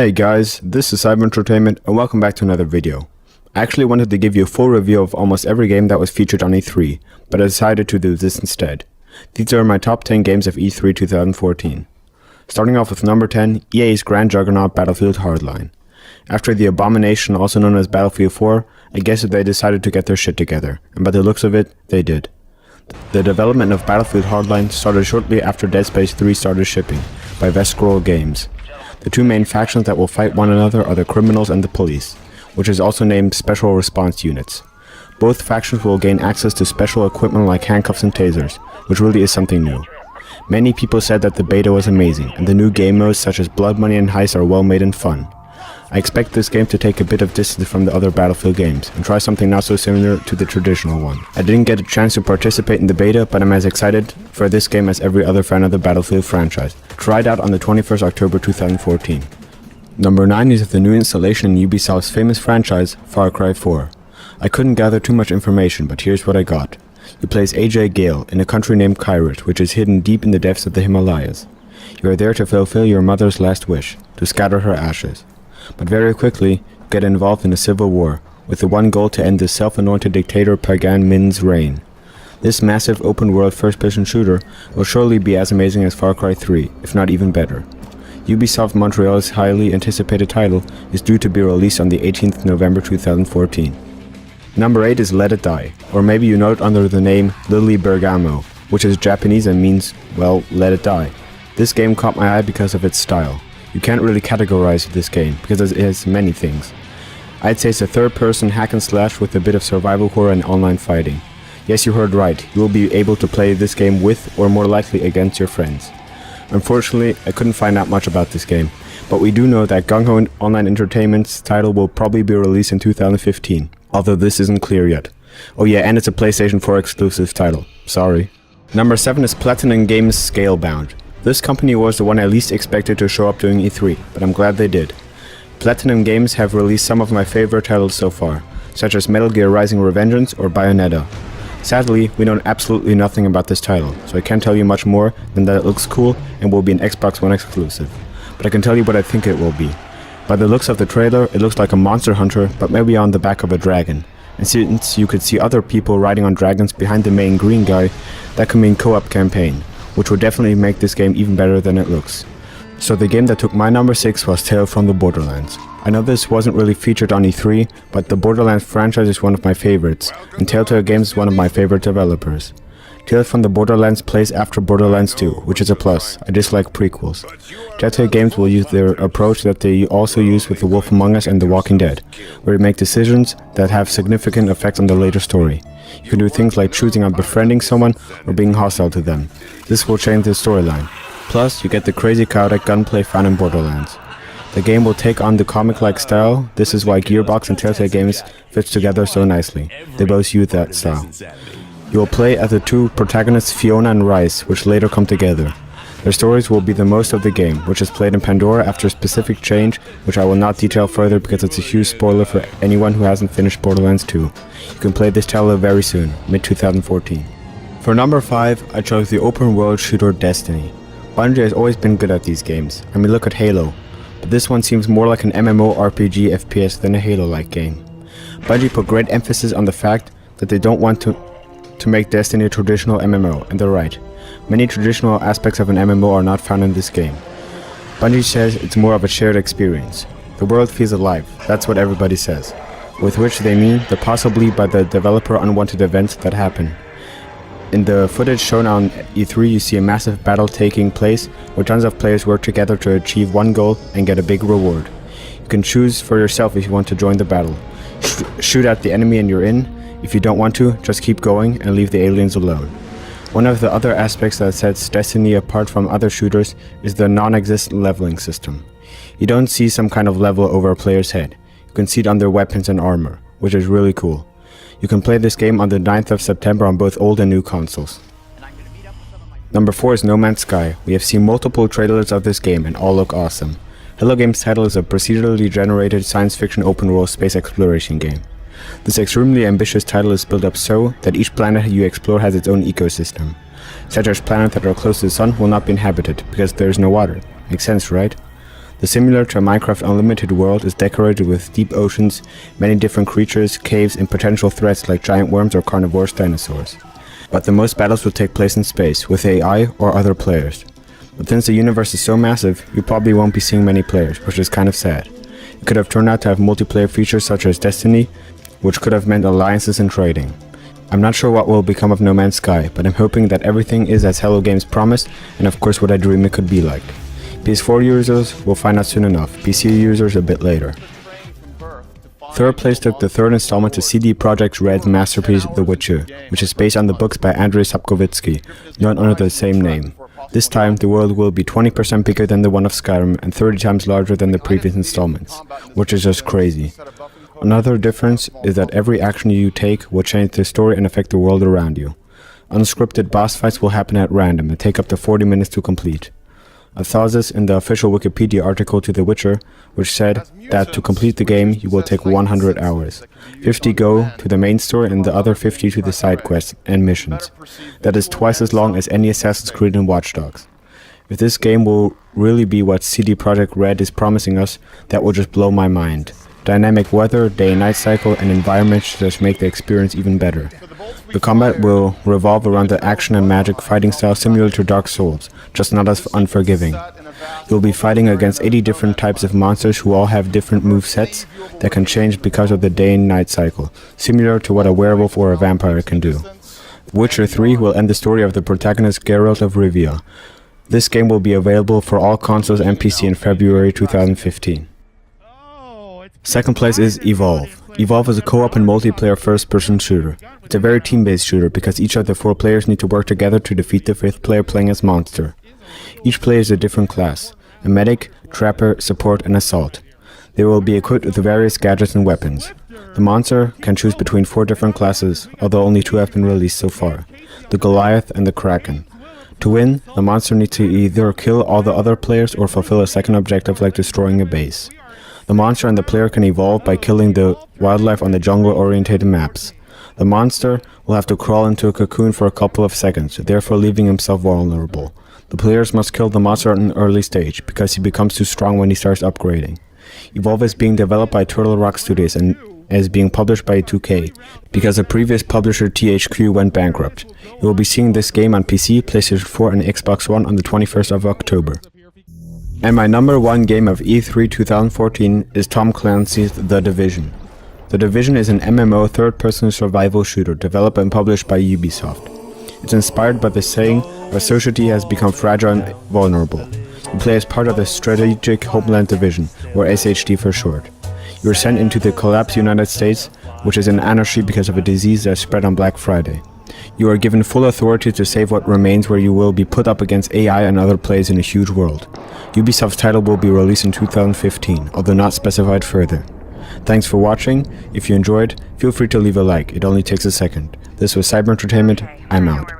Hey guys, this is Cyber Entertainment and welcome back to another video. I actually wanted to give you a full review of almost every game that was featured on E3, but I decided to do this instead. These are my top 10 games of E3 2014. Starting off with number 10, EA's grand juggernaut Battlefield Hardline. After the abomination also known as Battlefield 4, I guess they decided to get their shit together, and by the looks of it, they did. The development of Battlefield Hardline started shortly after Dead Space 3 started shipping, by Vescroll Games. The two main factions that will fight one another are the criminals and the police, which is also named Special Response Units. Both factions will gain access to special equipment like handcuffs and tasers, which really is something new. Many people said that the beta was amazing, and the new game modes such as Blood Money and Heist are well made and fun. I expect this game to take a bit of distance from the other Battlefield games, and try something not so similar to the traditional one. I didn't get a chance to participate in the beta, but I'm as excited for this game as every other fan of the Battlefield franchise. Tried out on the 21st October 2014. Number 9 is the new installation in Ubisoft's famous franchise, Far Cry 4. I couldn't gather too much information, but here's what I got. You play as AJ Gale in a country named Kairat, which is hidden deep in the depths of the Himalayas. You are there to fulfill your mother's last wish, to scatter her ashes. But very quickly, get involved in a civil war, with the one goal to end the self-anointed dictator Pagan Min's reign. This massive open-world first-person shooter will surely be as amazing as Far Cry 3, if not even better. Ubisoft Montreal's highly anticipated title is due to be released on the 18th November 2014. Number 8 is Let It Die, or maybe you know it under the name Lily Bergamo, which is Japanese and means, well, let it die. This game caught my eye because of its style. You can't really categorize this game, because it has many things. I'd say it's a third-person hack and slash with a bit of survival horror and online fighting. Yes, you heard right, you will be able to play this game with, or more likely against your friends. Unfortunately, I couldn't find out much about this game, but we do know that Gung Ho Online Entertainment's title will probably be released in 2015, although this isn't clear yet. Oh yeah, and it's a PlayStation 4 exclusive title. Sorry. Number 7 is Platinum Games' Scalebound. This company was the one I least expected to show up during E3, but I'm glad they did. Platinum Games have released some of my favorite titles so far, such as Metal Gear Rising: Revengeance or Bayonetta. Sadly, we know absolutely nothing about this title, so I can't tell you much more than that it looks cool and will be an Xbox One exclusive. But I can tell you what I think it will be. By the looks of the trailer, it looks like a Monster Hunter, but maybe on the back of a dragon. And since you could see other people riding on dragons behind the main green guy, that could mean co-op campaign, which would definitely make this game even better than it looks. So the game that took my number 6 was Tales from the Borderlands. I know this wasn't really featured on E3, but the Borderlands franchise is one of my favorites, and Telltale Games is one of my favorite developers. Tales from the Borderlands plays after Borderlands 2, which is a plus. I dislike prequels. Telltale Games will use their approach that they also use with The Wolf Among Us and The Walking Dead, where you make decisions that have significant effects on the later story. You can do things like choosing on befriending someone or being hostile to them. This will change the storyline. Plus, you get the crazy chaotic gunplay found in Borderlands. The game will take on the comic-like style. This is why Gearbox and Telltale Games fits together so nicely. They both use that style. You will play as the two protagonists Fiona and Rice, which later come together. Their stories will be the most of the game, which is played in Pandora after a specific change, which I will not detail further because it's a huge spoiler for anyone who hasn't finished Borderlands 2. You can play this title very soon, mid-2014. For number 5, I chose the open world shooter Destiny. Bungie has always been good at these games. I mean, look at Halo. But this one seems more like an MMORPG FPS than a Halo-like game. Bungie put great emphasis on the fact that they don't want to make Destiny a traditional MMO, and they're right. Many traditional aspects of an MMO are not found in this game. Bungie says it's more of a shared experience. The world feels alive, that's what everybody says. With which they mean the possibly by the developer unwanted events that happen. In the footage shown on E3, you see a massive battle taking place where tons of players work together to achieve one goal and get a big reward. You can choose for yourself if you want to join the battle. Shoot at the enemy and you're in. If you don't want to, just keep going and leave the aliens alone. One of the other aspects that sets Destiny apart from other shooters is the non-existent leveling system. You don't see some kind of level over a player's head. You can see it on their weapons and armor, which is really cool. You can play this game on the 9th of September on both old and new consoles. Number 4 is No Man's Sky. We have seen multiple trailers of this game and all look awesome. Hello Games' title is a procedurally generated science fiction open world space exploration game. This extremely ambitious title is built up so that each planet you explore has its own ecosystem. Such as planets that are close to the sun will not be inhabited because there is no water. Makes sense, right? The similar to a Minecraft Unlimited world is decorated with deep oceans, many different creatures, caves, and potential threats like giant worms or carnivorous dinosaurs. But the most battles will take place in space, with AI or other players. But since the universe is so massive, you probably won't be seeing many players, which is kind of sad. It could have turned out to have multiplayer features such as Destiny, which could have meant alliances and trading. I'm not sure what will become of No Man's Sky, but I'm hoping that everything is as Hello Games promised, and of course what I dream it could be like. PS4 users will find out soon enough, PC users a bit later. Third place took the third installment to CD Projekt Red's masterpiece The Witcher, which is based on the books by Andrzej Sapkowski, known under the same name. This time, the world will be 20% bigger than the one of Skyrim and 30 times larger than the previous installments, which is just crazy. Another difference is that every action you take will change the story and affect the world around you. Unscripted boss fights will happen at random and take up to 40 minutes to complete. I saw this in the official Wikipedia article to The Witcher, which said that to complete the game you will take 100 hours. 50 go to the main story and the other 50 to the side quests and missions. That is twice as long as any Assassin's Creed and Watch Dogs. If this game will really be what CD Projekt Red is promising us, that will just blow my mind. Dynamic weather, day and night cycle, and environments just make the experience even better. The combat will revolve around the action and magic fighting style similar to Dark Souls, just not as unforgiving. You'll be fighting against 80 different types of monsters who all have different move sets that can change because of the day and night cycle, similar to what a werewolf or a vampire can do. Witcher 3 will end the story of the protagonist Geralt of Rivia. This game will be available for all consoles and PC in February 2015. Second place is Evolve. Evolve is a co-op and multiplayer first-person shooter. It's a very team-based shooter because each of the 4 players need to work together to defeat the 5th player playing as Monster. Each player is a different class: a medic, trapper, support, and assault. They will be equipped with various gadgets and weapons. The Monster can choose between 4 different classes, although only 2 have been released so far: the Goliath and the Kraken. To win, the Monster needs to either kill all the other players or fulfill a second objective like destroying a base. The Monster and the player can evolve by killing the wildlife on the jungle-oriented maps. The Monster will have to crawl into a cocoon for a couple of seconds, therefore leaving himself vulnerable. The players must kill the Monster at an early stage, because he becomes too strong when he starts upgrading. Evolve is being developed by Turtle Rock Studios and is being published by 2K, because the previous publisher THQ went bankrupt. You will be seeing this game on PC, PlayStation 4 and Xbox One on the 21st of October. And my number 1 game of E3 2014 is Tom Clancys The Division. The Division is an MMO third-person survival shooter developed and published by Ubisoft. It's inspired by the saying, "Our society has become fragile and vulnerable." You play as part of the Strategic Homeland Division, or SHD for short. You are sent into the collapsed United States, which is in anarchy because of a disease that spread on Black Friday. You are given full authority to save what remains, where you will be put up against AI and other players in a huge world. Ubisoft's title will be released in 2015, although not specified further. Thanks for watching. If you enjoyed, feel free to leave a like, it only takes a second. This was Cyber Entertainment, I'm out.